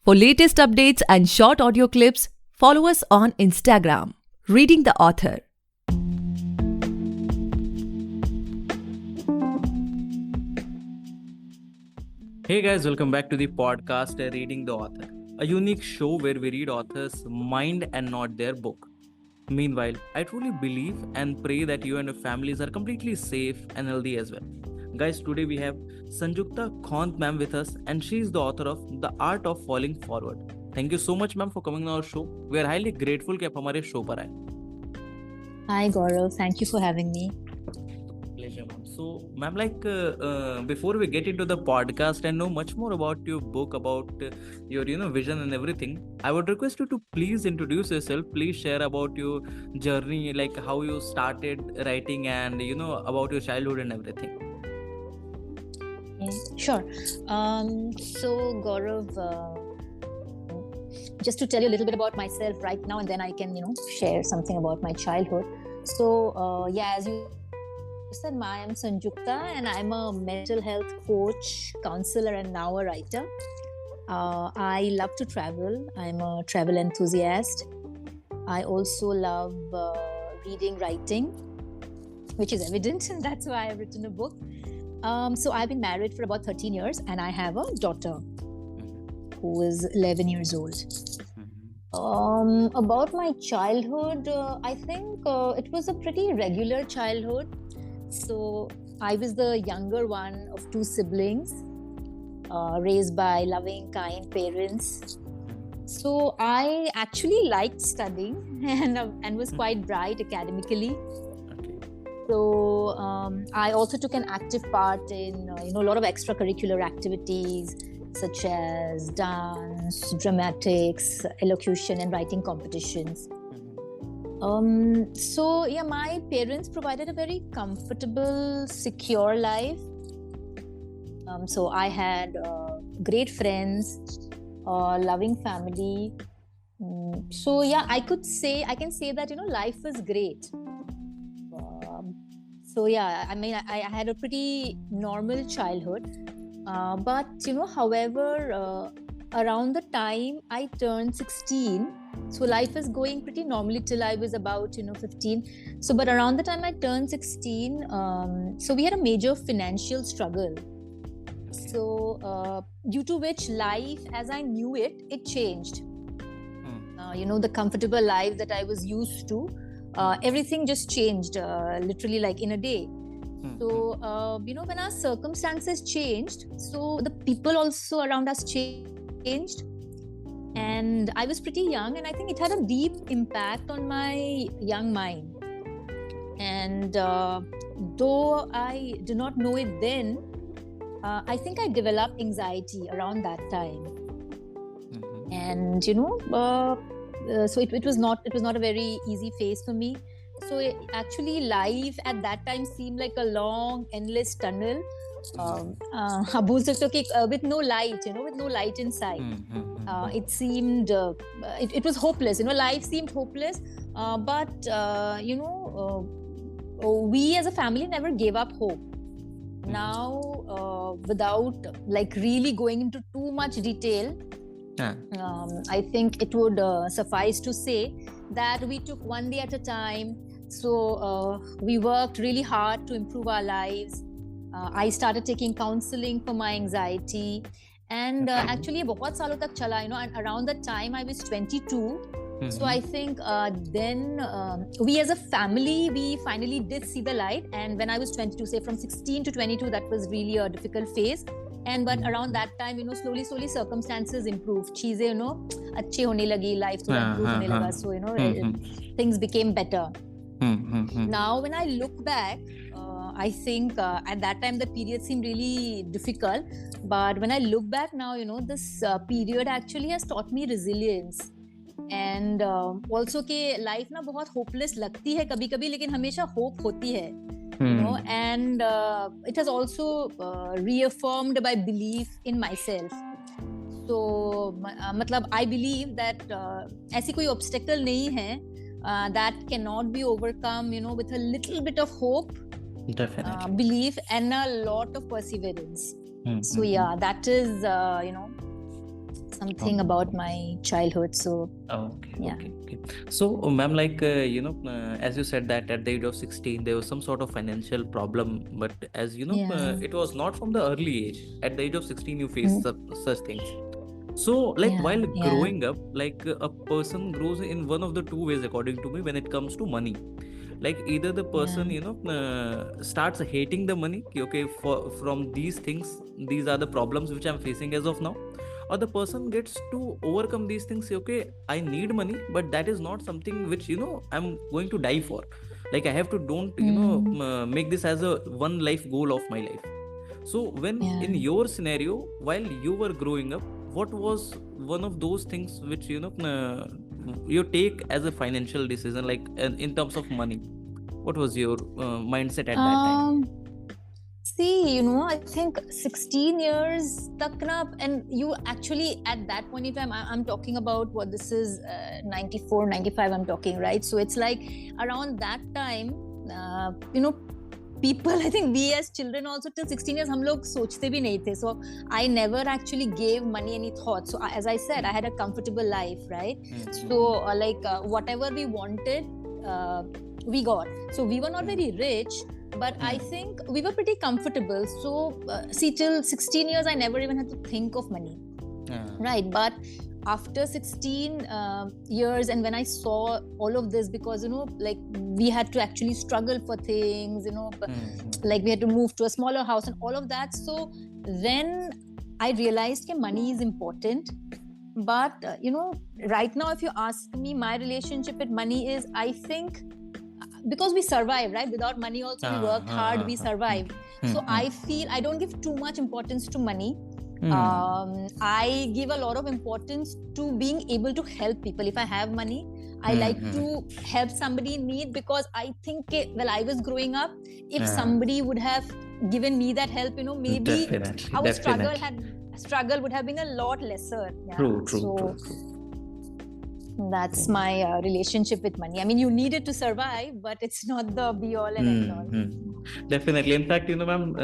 For latest updates and short audio clips, follow us on Instagram, Reading the Author. Hey guys, welcome back to the podcast Reading the Author, a unique show where we read authors' mind and not their book. Meanwhile, I truly believe and pray that you and your families are completely safe and healthy as well. Guys, today we have Sanjukta Khont ma'am with us, and she is the author of The Art of Falling Forward. Thank you so much ma'am for coming on our show. We are highly grateful कि आप हमारे show पर आए. Hi Gaurav, thank you for having me. Pleasure, ma'am. So, ma'am, before we get into the podcast and know much more about your book, about your vision and everything, I would request you to please introduce yourself. Please share about your journey, like how you started writing, and about your childhood and everything. Sure. So Gaurav, just to tell you a little bit about myself right now, and then I can share something about my childhood. So as you said, I am Sanjukta, and I'm a mental health coach, counselor, and now a writer. I love to travel. I'm a travel enthusiast. I also love reading, writing, which is evident, and that's why I've written a book. So I've been married for about 13 years, and I have a daughter who is 11 years old. About my childhood, I think it was a pretty regular childhood. So I was the younger one of two siblings, raised by loving, kind parents. So I actually liked studying and was quite bright academically. So I also took an active part in a lot of extracurricular activities such as dance, dramatics, elocution, and writing competitions. My parents provided a very comfortable, secure life. So I had great friends, loving family. I can say that life was great. I had a pretty normal childhood. However, around the time I turned 16, so life was going pretty normally till I was about 15. But around the time I turned 16, so we had a major financial struggle. So due to which life as I knew it changed. The comfortable life that I was used to, everything just changed literally like in a day. So when our circumstances changed, so the people also around us changed. And I was pretty young, and I think it had a deep impact on my young mind. And though I did not know it then, I think I developed anxiety around that time. And so it was not a very easy phase for me. So actually life at that time seemed like a long, endless tunnel. With no light, with no light inside. It seemed, it was hopeless, life seemed hopeless. We as a family never gave up hope. Now, without like really going into too much detail, I think it would suffice to say that we took one day at a time. So we worked really hard to improve our lives. I started taking counseling for my anxiety, and actually बहुत सालों तक चला, and around the time I was 22. So I think then we as a family, we finally did see the light. And when I was 22, say from 16 to 22, that was really a difficult phase. But around that time, slowly circumstances improved. चीजें अच्छी होने लगी, life थोड़ा improve होने लगा. So things became better. Now when I look back, I think at that time the period seemed really difficult. But when I look back now, this period actually has taught me resilience. And also कि life ना बहुत hopeless लगती है कभी-कभी, लेकिन हमेशा hope होती है. And it has also reaffirmed my belief in myself. So I believe that ऐसी कोई obstacle नहीं है that cannot be overcome, with a little bit of hope, Definitely. Belief, and a lot of perseverance. So that is something about my childhood. So Okay, yeah. okay. So, ma'am, like, as you said that at the age of 16, there was some sort of financial problem, but as you know, Yeah. it was not from the early age. At the age of 16, you faced such things. So, like, Yeah, while yeah. growing up, like, a person grows in one of the two ways, according to me, when it comes to money. Like, either the person, starts hating the money, okay, from these things, these are the problems which I'm facing as of now, or the person gets to overcome these things, say, okay, I need money, but that is not something which I'm going to die for. Like, I have to don't make this as a one life goal of my life. So when in your scenario, while you were growing up, what was one of those things which you take as a financial decision, like in terms of money? What was your mindset at that time? See, I think 16 years tak na, and you actually at that point in time, I'm talking about what this is 94, 95, I'm talking, right? So it's like around that time, people, I think we as children also till 16 years, hum log sochte bhi nahi the. So I never actually gave money any thought. So as I said, I had a comfortable life, right? So whatever we wanted, we got. So we were not very rich, but I think we were pretty comfortable. So see, till 16 years I never even had to think of money, right? But after 16 years, and when I saw all of this, because like we had to actually struggle for things, like we had to move to a smaller house and all of that. So then I realized that money is important. But right now, if you ask me, my relationship with money is, I think, because we survive, right? Without money also, we worked hard, we survived. So I feel I don't give too much importance to money. I give a lot of importance to being able to help people. If I have money, I like to help somebody in need, because I think while I was growing up, if somebody would have given me that help, maybe our struggle would have been a lot lesser. Yeah. True. That's my relationship with money. I mean, you need it to survive, but it's not the be all and end all. Definitely. In fact, ma'am,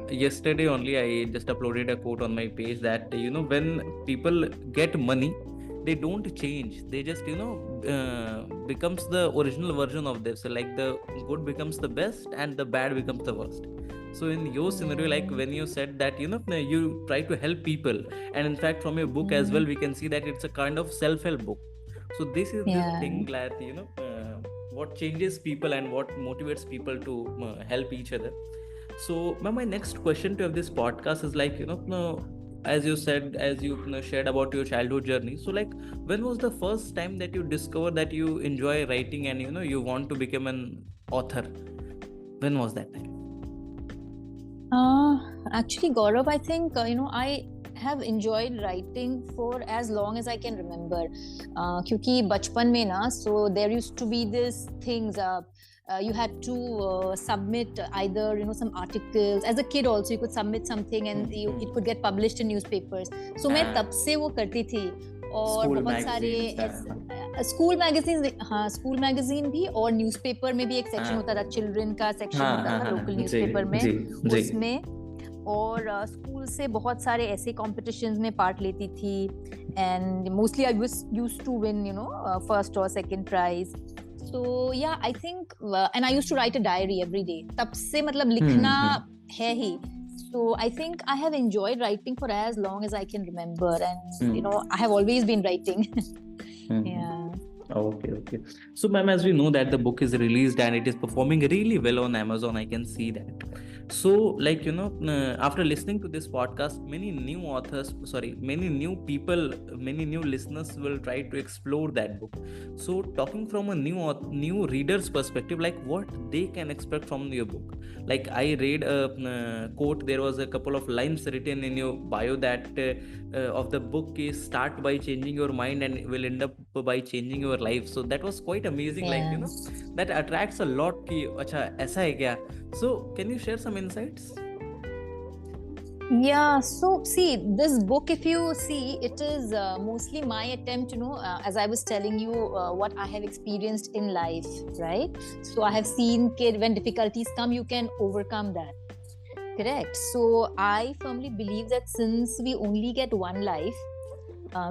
yesterday only I just uploaded a quote on my page that, when people get money, they don't change. They just, becomes the original version of this. So like the good becomes the best and the bad becomes the worst. So in your scenario, like when you said that, you try to help people. And in fact, from your book as well, we can see that it's a kind of self-help book. So this is the thing that, what changes people and what motivates people to help each other. So my next question to this podcast is like, as you said, as you shared about your childhood journey. So like, when was the first time that you discovered that you enjoy writing and, you want to become an author? When was that time? Actually, Gaurav, I think, I have enjoyed writing for as long as I can remember. Kyunki bachpan mein na, so there used to be these things, you had to submit either, some articles. As a kid also, you could submit something and it could get published in newspapers. So मैं तब से वो करती थी. और बहुत सारे school magazine भी, और न्यूज़पेपर में भी एक सेक्शन होता था, चिल्ड्रन का सेक्शन होता था लोकल न्यूज़पेपर में, उसमें. और स्कूल से बहुत सारे ऐसे कॉम्पिटिशन्स में पार्ट लेती थी, and mostly I was used to win first और second prize. So yeah I think, and I used to write a diary every day. तब से मतलब लिखना है ही. So I think I have enjoyed writing for as long as I can remember, and I have always been writing. Yeah. Okay. So ma'am, as we know that the book is released and it is performing really well on Amazon, I can see that. So like, after listening to this podcast, many new people, many new listeners will try to explore that book. So talking from a new reader's perspective, like what they can expect from your book. Like I read a quote, there was a couple of lines written in your bio that of the book is start by changing your mind and will end up by changing your life. So that was quite amazing. Yeah. Like, that attracts a lot ki, acha, aisa hai kya? So can you share some insights? Yeah, so see, this book, if you see, it is mostly my attempt, as I was telling you, what I have experienced in life, right? So I have seen when difficulties come, you can overcome that. Correct. So I firmly believe that since we only get one life,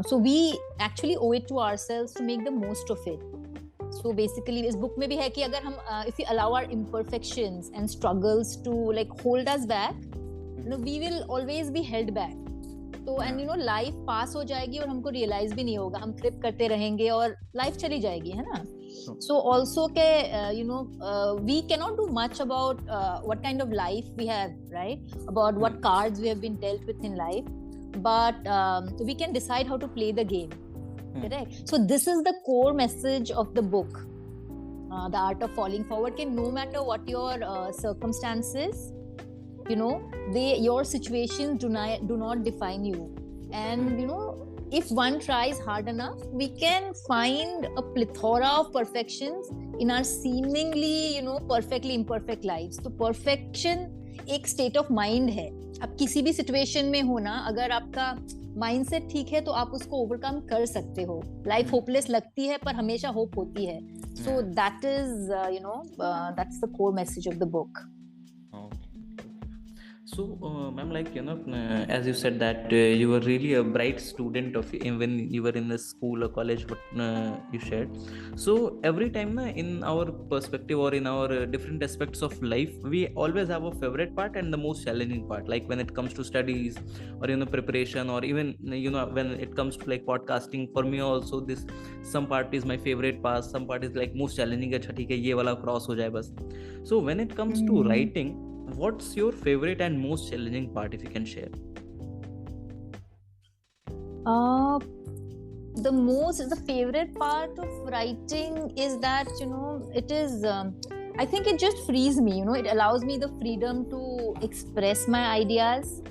So we actually owe it to ourselves to make the most of it. So basically इस book में भी है कि अगर हम if we allow our imperfections and struggles to like hold us back, we will always be held back. तो and life pass हो जाएगी और हमको realize भी नहीं होगा, हम trip करते रहेंगे और life चली जाएगी, है ना? So also के we cannot do much about what kind of life we have, right? About what cards we have been dealt with in life, but we can decide how to play the game. Correct. So this is the core message of the book, The Art of Falling Forward. That no matter what your circumstances, your situations do not define you. And if one tries hard enough, we can find a plethora of perfections in our seemingly, perfectly imperfect lives. So perfection एक state of mind है. अब किसी भी situation में हो ना, अगर आपका mindset ठीक है तो आप उसको overcome कर सकते हो. Life hopeless लगती है पर हमेशा hope होती है. So that is, that's the core message of the book. So, ma'am, like, as you said that you were really a bright student when you were in the school or college, what you shared. So, every time in our perspective or in our different aspects of life, we always have a favorite part and the most challenging part. Like when it comes to studies or, preparation, or even, when it comes to like podcasting, for me also, some part is my favorite part, some part is like most challenging. अच्छा ठीक है, ये वाला cross हो जाए बस. So, when it comes to writing, what's your favorite and most challenging part, if you can share? The favorite part of writing is that, it is, I think it just frees me, it allows me the freedom to express my ideas.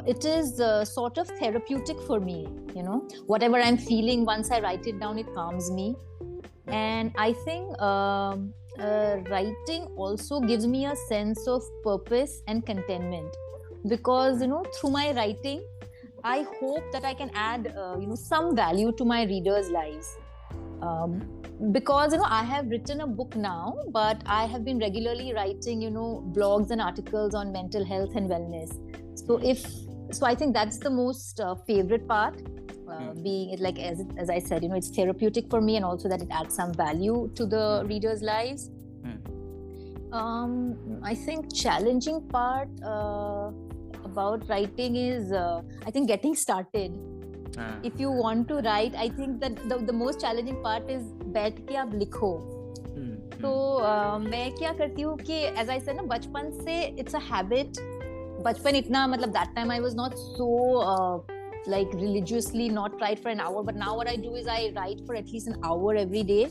It is sort of therapeutic for me, whatever I'm feeling, once I write it down, it calms me. And I think writing also gives me a sense of purpose and contentment, because through my writing I hope that I can add some value to my readers' lives, because I have written a book now, but I have been regularly writing blogs and articles on mental health and wellness. So I think that's the most favorite part. Being it like as I said, it's therapeutic for me, and also that it adds some value to the readers' lives. I think challenging part about writing is I think getting started. If you want to write, I think that the most challenging part is बैठ के आप लिखो. तो मैं क्या करती हूँ कि as I said ना, बचपन से it's a habit. बचपन इतना मतलब that time I was not so like religiously not write for an hour, but now what I do is I write for at least an hour every day.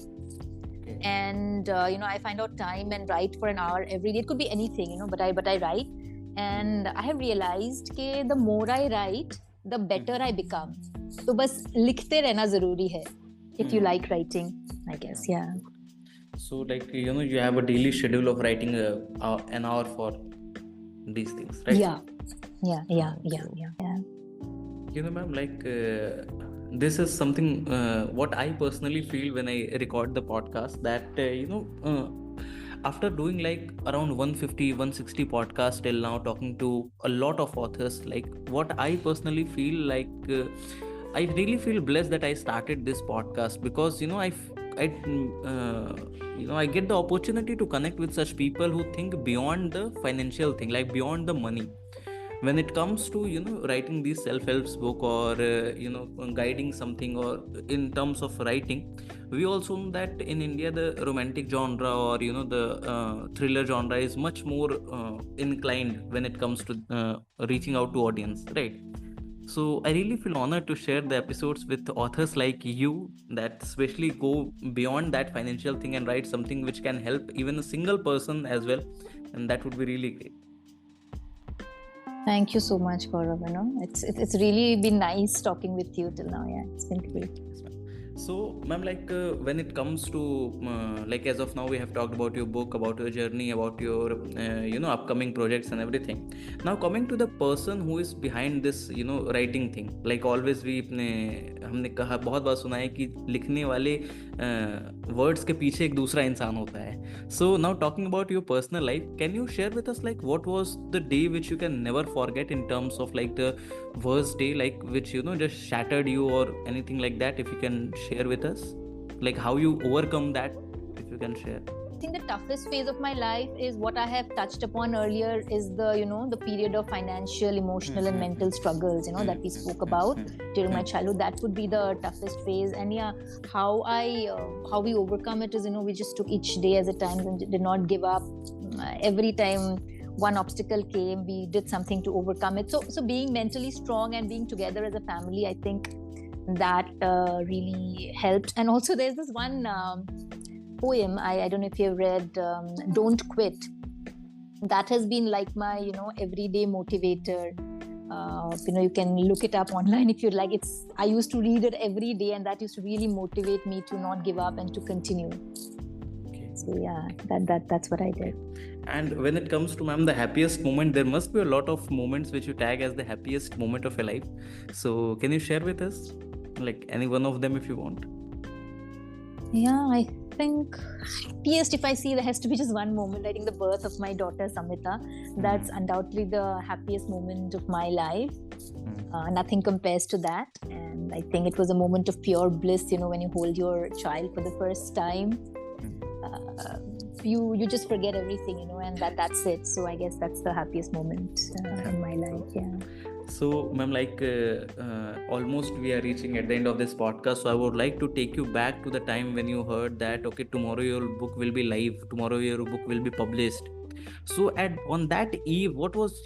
And I find out time and write for an hour every day. It could be anything, but I write, and I have realized that the more I write, the better I become. So बस लिखते रहना जरूरी है if you like writing, I guess. Yeah. So like you have a daily schedule of writing an hour for these things, right? Yeah. Ma'am, like this is something what I personally feel when I record the podcast, that after doing like around 150-160 podcasts till now, talking to a lot of authors, like what I personally feel like I really feel blessed that I started this podcast, because I get the opportunity to connect with such people who think beyond the financial thing, like beyond the money. When it comes to writing these self-help book or guiding something, or in terms of writing, we also know that in India the romantic genre or the thriller genre is much more inclined when it comes to reaching out to audience, right? So I really feel honored to share the episodes with authors like you that especially go beyond that financial thing and write something which can help even a single person as well, and that would be really great. Thank you so much, Gaurav. It's really been nice talking with you till now. Yeah, it's been great. So, ma'am, like when it comes to like as of now, we have talked about your book, about your journey, about your upcoming projects and everything. Now, coming to the person who is behind this writing thing, like always हमने कहा, बहुत बार सुना है कि लिखने वाले words के पीछे एक दूसरा इंसान होता है. So now talking about your personal life, can you share with us like what was the day which you can never forget in terms of like the worst day, like which just shattered you or anything like that, if you can share with us, like how you overcome that, if you can share. I think the toughest phase of my life is what I have touched upon earlier, is the period of financial, emotional and mental struggles, that we spoke about during my childhood. That would be the toughest phase. And how we overcome it is, we just took each day as a time and did not give up. Every time one obstacle came, we did something to overcome it. So being mentally strong and being together as a family, I think that really helped. And also there's this one poem, I don't know if you've read, Don't Quit. That has been like my everyday motivator. You can look it up online if you'd like. I used to read it every day, and that used to really motivate me to not give up and to continue. Okay. So yeah, that's what I did. And when it comes to, ma'am, the happiest moment, there must be a lot of moments which you tag as the happiest moment of your life. So can you share with us, like any one of them if you want? Yeah, I think happiest, if I see, there has to be just one moment. I think the birth of my daughter Samita, that's undoubtedly the happiest moment of my life. Nothing compares to that. And I think it was a moment of pure bliss, when you hold your child for the first time. You just forget everything, and that's it. So I guess that's the happiest moment in my life. Yeah. So, ma'am, like almost we are reaching at the end of this podcast. So I would like to take you back to the time when you heard that, okay, tomorrow your book will be live, tomorrow your book will be published. So on that eve, what was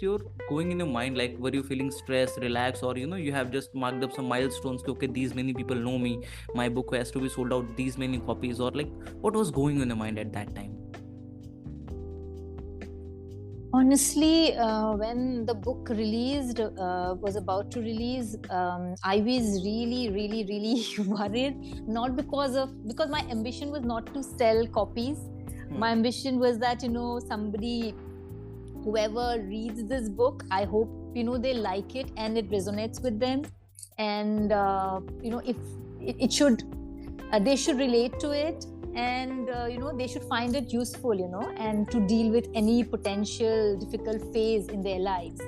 going in your mind? Like, were you feeling stressed, relaxed, or you have just marked up some milestones? Okay, these many people know me, my book has to be sold out these many copies, or like what was going in your mind at that time? Honestly, when the book was about to release, I was really, really, really worried. Not because my ambition was not to sell copies. My ambition was that, somebody, whoever reads this book, I hope, they like it and it resonates with them. And, if it should, they should relate to it. And they should find it useful, and to deal with any potential difficult phase in their lives.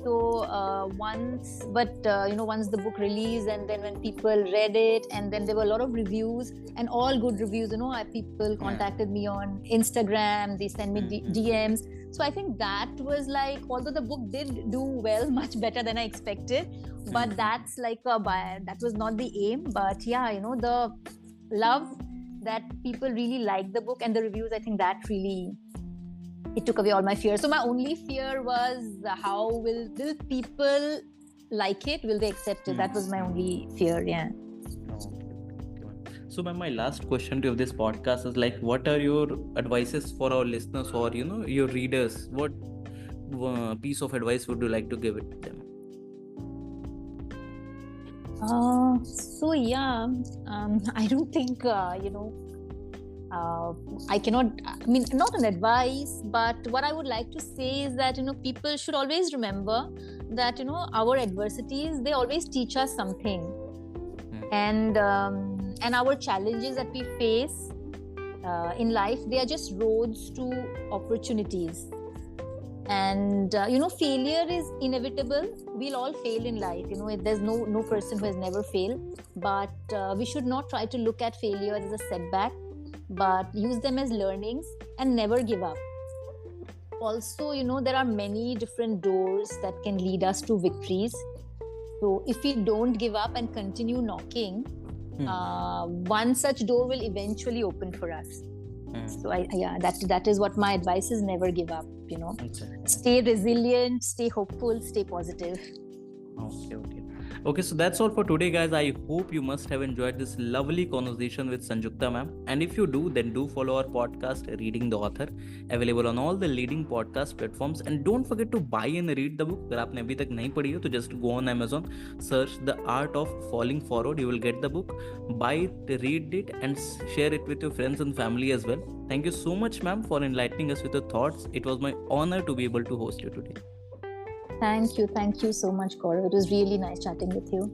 So once the book released, and then when people read it, and then there were a lot of reviews, and all good reviews, people contacted me on Instagram, they sent me DMs. So I think that was like, although the book did do well, much better than I expected, but that's like that was not the aim. But yeah, the love that people really liked the book and the reviews, I think that really, it took away all my fears. So my only fear was how will people like it? Will they accept it? That was my only fear. Yeah. So my last question to this podcast is like, what are your advices for our listeners or your readers? What piece of advice would you like to give it to them? So yeah, I don't think I cannot, not an advice, but what I would like to say is that people should always remember that our adversities, they always teach us something. And our challenges that we face in life, they are just roads to opportunities. And failure is inevitable. We'll all fail in life. There's no person who has never failed. But we should not try to look at failure as a setback, but use them as learnings and never give up. Also, there are many different doors that can lead us to victories. So if we don't give up and continue knocking, one such door will eventually open for us. So that is what my advice is: never give up. Stay resilient, stay hopeful, stay positive. Okay, so that's all for today, guys. I hope you must have enjoyed this lovely conversation with Sanjukta ma'am. And if you do, then do follow our podcast, Reading the Author, available on all the leading podcast platforms. And don't forget to buy and read the book. If you haven't read it, just go on Amazon, search The Art of Falling Forward. You will get the book. Buy it, read it, and share it with your friends and family as well. Thank you so much, ma'am, for enlightening us with your thoughts. It was my honor to be able to host you today. Thank you so much, Gaurav. It was really nice chatting with you.